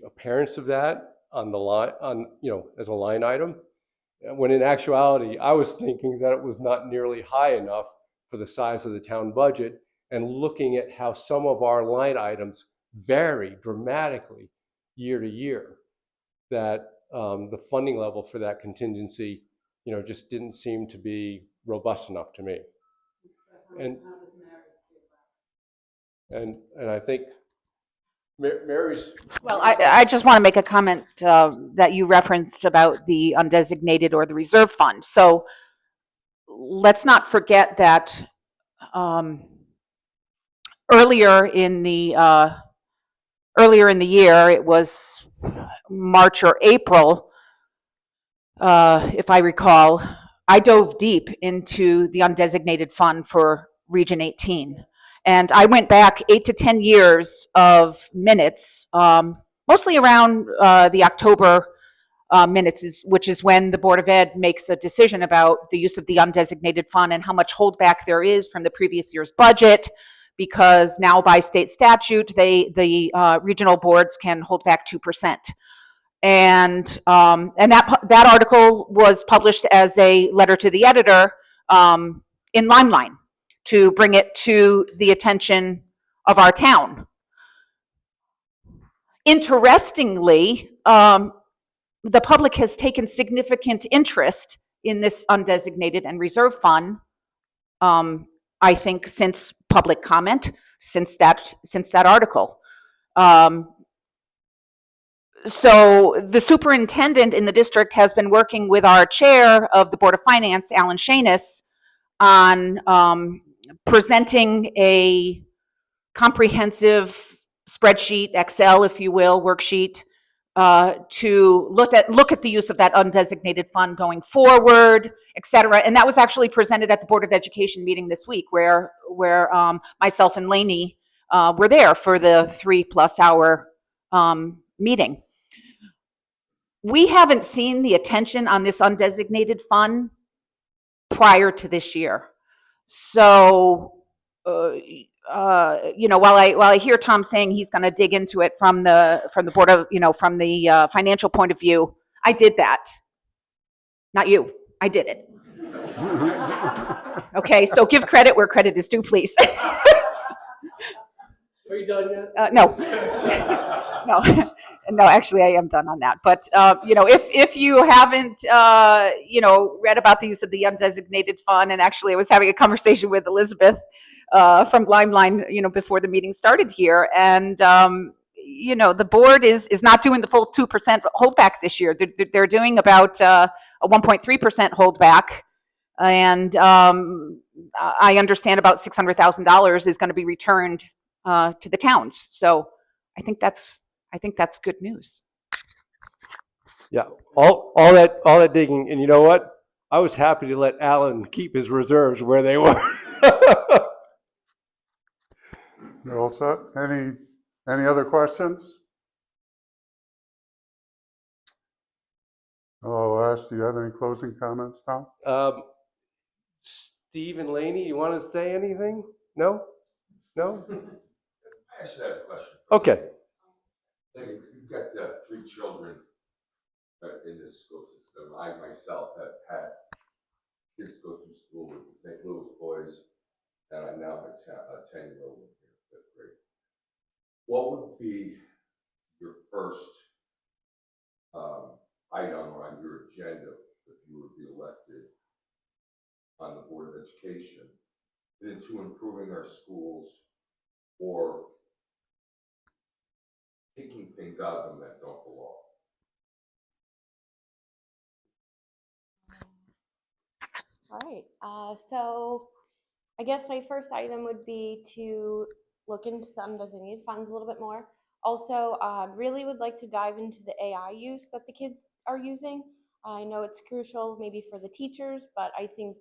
appearance of that on the line, as a line item, when in actuality, I was thinking that it was not nearly high enough for the size of the town budget, and looking at how some of our line items vary dramatically year to year, that the funding level for that contingency, just didn't seem to be robust enough to me. And I think Mary's. Well, I just want to make a comment that you referenced about the undesignated or the reserve fund. So let's not forget that earlier in the year, it was March or April, if I recall, I dove deep into the undesignated fund for Region 18. And I went back 8 to 10 years of minutes, mostly around the October minutes, which is when the Board of Ed makes a decision about the use of the undesignated fund and how much holdback there is from the previous year's budget, because now by state statute, the regional boards can hold back 2%. And that article was published as a letter to the editor in LymeLine to bring it to the attention of our town. Interestingly, the public has taken significant interest in this undesignated and reserve fund, I think since public comment, since that article. So the superintendent in the district has been working with our chair of the Board of Finance, Alan Shanis, on presenting a comprehensive spreadsheet, Excel, if you will, worksheet, to look at the use of that undesignated fund going forward, et cetera. And that was actually presented at the Board of Education meeting this week, where myself and Lannie were there for the 3+ hour meeting. We haven't seen the attention on this undesignated fund prior to this year. So, while I hear Tom saying he's going to dig into it from the board of, from the financial point of view, I did that. Not you. I did it. Okay, so give credit where credit is due, please. Are you done yet? No. No, actually, I am done on that. But, if you haven't, read about the use of the undesignated fund, and actually I was having a conversation with Elizabeth from Lyme, before the meeting started here, and, the board is not doing the full 2% holdback this year. They're doing about a 1.3% holdback. And I understand about $600,000 is going to be returned to the towns. So I think that's good news. Yeah, all that digging, and you know what? I was happy to let Alan keep his reserves where they were. You all set? Any other questions? I'll ask, do you have any closing comments, Tom? Steve and Laney, you want to say anything? No? I actually have a question. Okay. You've got 3 children in this school system. I myself have had kids go through school with the St. Louis boys, and I now have a 10-year-old in here, 5th grade. What would be your first item on your agenda if you were to be elected on the Board of Education into improving our schools or taking things out of them that don't belong? All right, so I guess my first item would be to look into the undesignated funds a little bit more. Also, really would like to dive into the AI use that the kids are using. I know it's crucial maybe for the teachers, but I think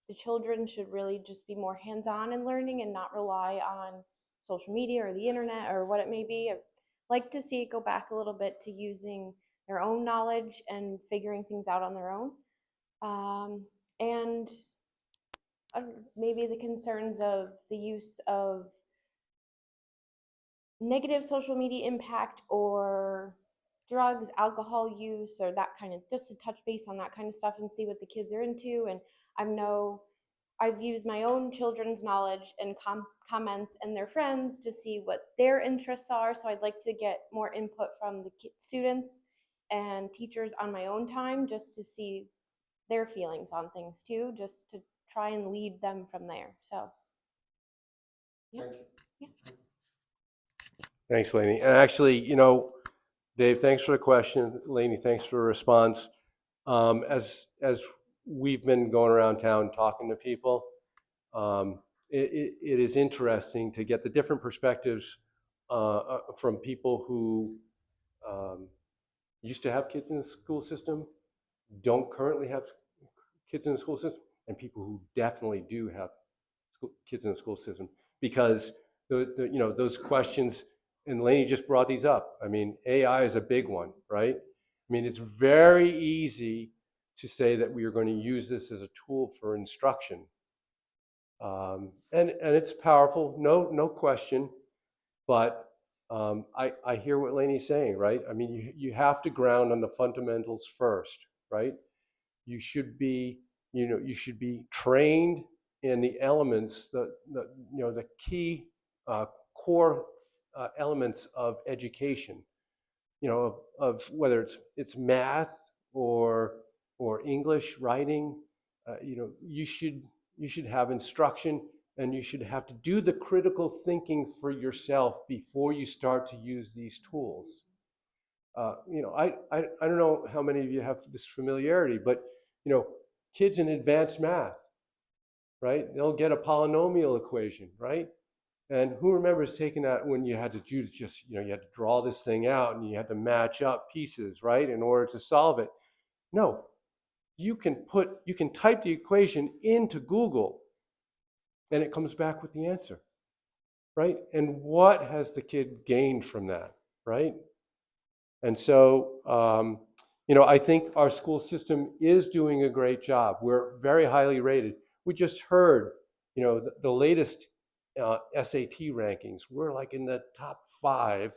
the children should really just be more hands-on in learning and not rely on social media or the internet or what it may be. I'd like to see it go back a little bit to using their own knowledge and figuring things out on their own. And maybe the concerns of the use of negative social media impact or drugs, alcohol use, or that kind of, just to touch base on that kind of stuff and see what the kids are into. And I've used my own children's knowledge and comments and their friends to see what their interests are. So I'd like to get more input from the students and teachers on my own time, just to see their feelings on things too, just to try and lead them from there. So yeah. Thank you. Yeah. Thanks, Laney. And actually, Dave, thanks for the question. Laney, thanks for the response. As we've been going around town talking to people, it is interesting to get the different perspectives from people who used to have kids in the school system, don't currently have kids in the school system, and people who definitely do have kids in the school system, because those questions, and Laney just brought these up. I mean, AI is a big one, right? I mean, it's very easy to say that we are going to use this as a tool for instruction, and it's powerful, no question. But I hear what Laney's saying, right? I mean, you have to ground on the fundamentals first, right? You should be trained in the elements, the key core elements of education. of whether it's math or English writing, you should have instruction, and you should have to do the critical thinking for yourself before you start to use these tools. I don't know how many of you have this familiarity, but kids in advanced math, right? They'll get a polynomial equation, right? And who remembers taking that when you had to do just, you had to draw this thing out and you had to match up pieces, right, in order to solve it? No, you can type the equation into Google and it comes back with the answer, right? And what has the kid gained from that, right? And so, I think our school system is doing a great job. We're very highly rated. We just heard, the latest SAT rankings. We're like in the top 5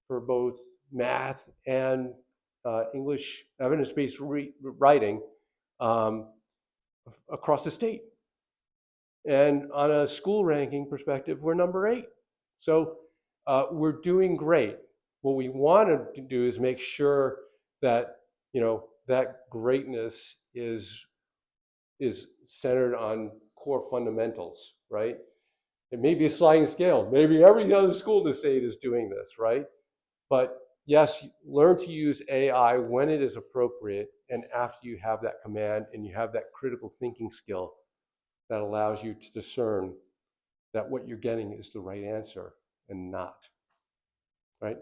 for both math and English evidence-based writing across the state. And on a school ranking perspective, we're number 8. So we're doing great. What we want to do is make sure that, that greatness is centered on core fundamentals, right? It may be a sliding scale. Maybe every other school in the state is doing this, right? But yes, learn to use AI when it is appropriate and after you have that command and you have that critical thinking skill that allows you to discern that what you're getting is the right answer and not, right?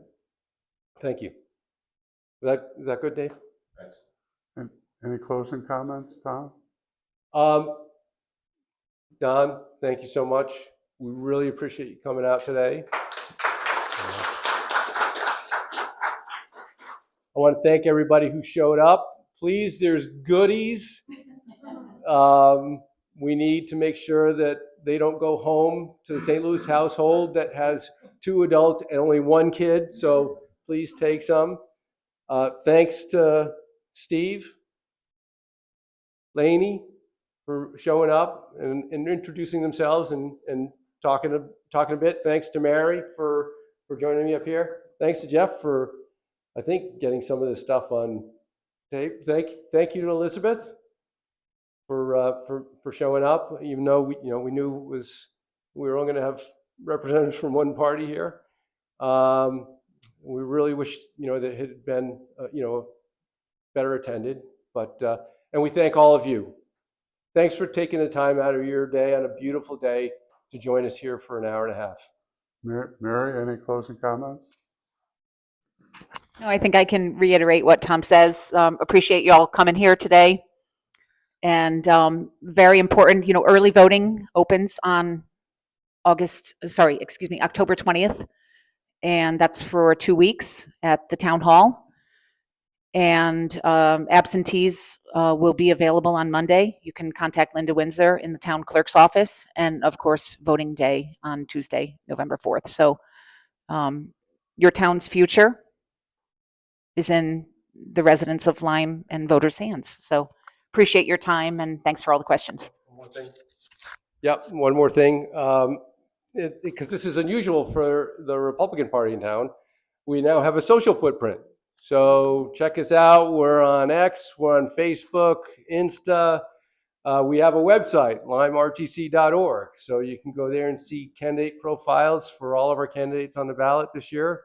Thank you. Is that good, Dave? Thanks. And any closing comments, Tom? Don, thank you so much. We really appreciate you coming out today. I want to thank everybody who showed up. Please, there's goodies. We need to make sure that they don't go home to the St. Louis household that has 2 adults and only 1 kid, so please take some. Thanks to Steve, Lannie, for showing up and introducing themselves and talking a bit. Thanks to Mary for joining me up here. Thanks to Jeff for, I think, getting some of this stuff on tape. Thank you to Elizabeth for showing up, even though we knew we were only going to have representatives from one party here. We really wish that it had been better attended, but and we thank all of you. Thanks for taking the time out of your day on a beautiful day to join us here for an hour and a half. Mary, any closing comments? No, I think I can reiterate what Tom says. Appreciate you all coming here today. And very important, early voting opens on October 20th. And that's for 2 weeks at the town hall. And absentees will be available on Monday. You can contact Linda Windsor in the town clerk's office. And of course, voting day on Tuesday, November 4th. So your town's future is in the residents of Lyme and voters' hands. So appreciate your time and thanks for all the questions. One more thing. Yep, one more thing. Because this is unusual for the Republican Party in town, we now have a social footprint. So check us out. We're on X, we're on Facebook, Insta. We have a website, LymeRTC.org. So you can go there and see candidate profiles for all of our candidates on the ballot this year.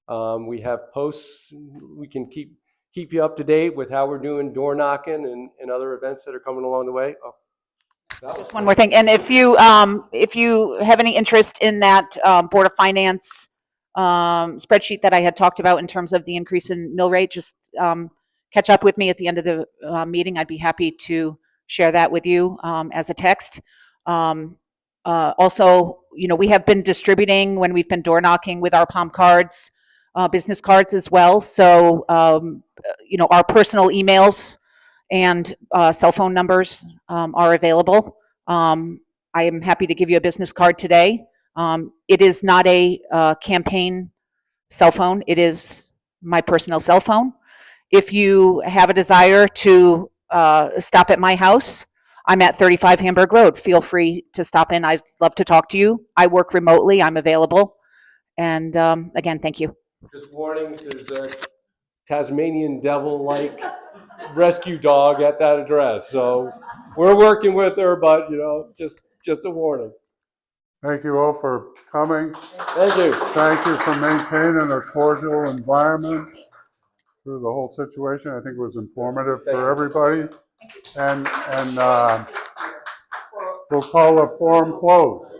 We have posts. We can keep you up to date with how we're doing door knocking and other events that are coming along the way. Oh, Just one more thing. And if you have any interest in that Board of Finance spreadsheet that I had talked about in terms of the increase in mill rate, just catch up with me at the end of the meeting. I'd be happy to share that with you as a text. Also, we have been distributing when we've been door knocking with our palm cards, business cards as well. So, our personal emails and cell phone numbers are available. I am happy to give you a business card today. It is not a campaign cell phone. It is my personal cell phone. If you have a desire to stop at my house, I'm at 35 Hamburg Road. Feel free to stop in. I'd love to talk to you. I work remotely. I'm available. And again, thank you. just warning, there's a Tasmanian devil-like rescue dog at that address. So we're working with her, but just a warning. Thank you all for coming. Thank you. Thank you for maintaining a cordial environment through the whole situation. I think it was informative for everybody. And we'll call the forum closed.